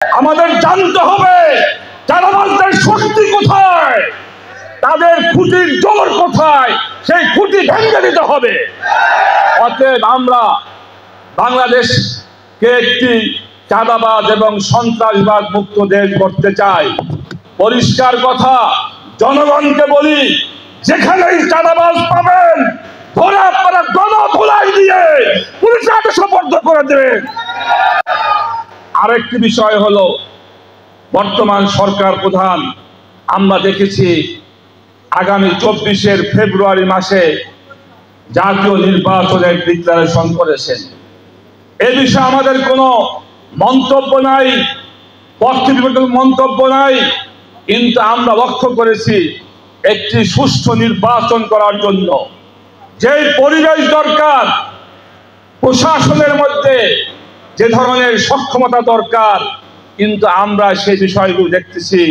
আমাদের জানতে হবে চাঁদাবাজদের শক্তি কোথায়, তাদের খুঁটির জোর কোথায়, সেই খুঁটি ভেঙে দিতে হবে। অতএব আমরা বাংলাদেশকে একটি চাঁদাবাজ এবং সন্ত্রাসবাদ মুক্ত দেশ করতে চাই। পরিষ্কার কথা, জনগণকে বলি, যেখানেই চাঁদাবাজ পাবেন ধরে আপনারা গণধোলাই দিয়ে পুলিশের হাতে সোপর্দ করে দেবেন। আরেকটি বিষয় হলো, বর্তমান সরকার প্রধান আমরা দেখেছি আগামী 24 ফেব্রুয়ারি মাসে জাতীয় নির্বাচনের ডিক্লারেশন করেছেন। এ বিষয়ে আমাদের কোনো মন্তব্য নাই, পক্ষে বিপক্ষে মন্তব্য নাই, কিন্তু আমরা লক্ষ্য করেছি একটি সুষ্ঠু নির্বাচন করার জন্য যে পরিবেশ দরকার, প্রশাসনের মধ্যে যে ধরনের সক্ষমতা দরকার, কিন্তু আমরা সেই বিষয়গুলো দেখতেছি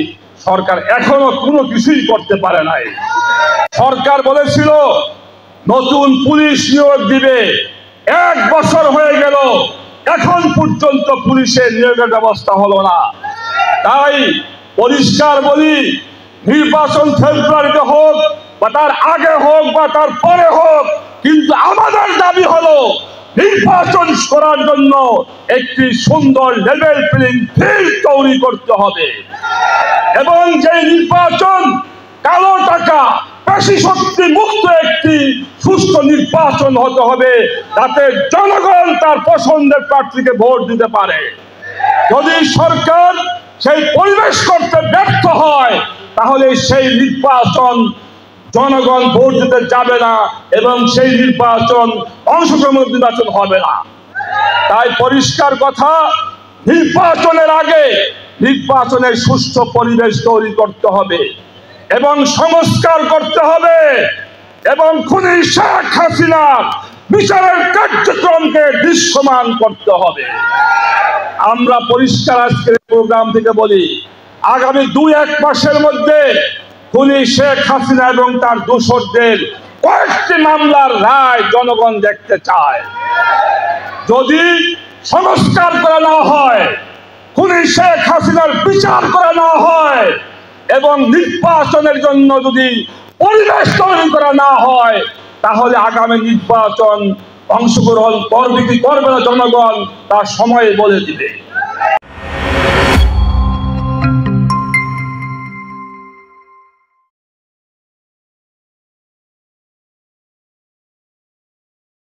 সরকার এখনো কোনো কিছুই করতে পারে নাই। সরকার বলেছিল নতুন পুলিশ নিয়োগ দিবে, 1 বছর হয়ে গেল, এখন পর্যন্ত পুলিশের নিয়োগের ব্যবস্থা হলো না। তাই পরিষ্কার বলি, নির্বাচন ফেব্রুয়ারিতে হোক বা তার আগে হোক বা তার পরে হোক, কিন্তু আমাদের দাবি হলো নির্বাচন করার জন্য একটি সুন্দর লেভেল প্লেইং ফিল্ড তৈরি করতে হবে এবং যে নির্বাচন কালো টাকা পেশি শক্তি মুক্ত একটি সুস্থ নির্বাচন হতে হবে, যাতে জনগণ তার পছন্দের প্রার্থীকে ভোট দিতে পারে। যদি সরকার সেই পরিবেশ করতে ব্যর্থ হয়, তাহলে সেই নির্বাচন জনগণ ভোট দিতে যাবে না এবং সেই নির্বাচন অংশগ্রহণ নির্বাচন হবে না। তাই পরিষ্কার কথা, নির্বাচনের আগে নির্বাচনের সুষ্ঠু পরিবেশ তৈরি করতে হবে এবং সংস্কার করতে হবে এবং খুনি শেখ হাসিনার বিচারের কার্যক্রমকে দৃশ্যমান করতে হবে। আমরা পরিষ্কার আজকের প্রোগ্রাম থেকে বলি, আগামী 2-1 মাসের মধ্যে খুনি শেখ হাসিনা এবং তার দোসরদের কয়েকটি মামলার রায় জনগণ দেখতে চায়। যদি সংস্কার করা না হয়, খুনি শেখ হাসিনার বিচার করা না হয় এবং নির্বাচনের জন্য যদি পরিবেশ তৈরি করা না হয়, তাহলে আগামী নির্বাচন অংশগ্রহণ করবে কি করবে না জনগণ তার সময় বলে দিবে।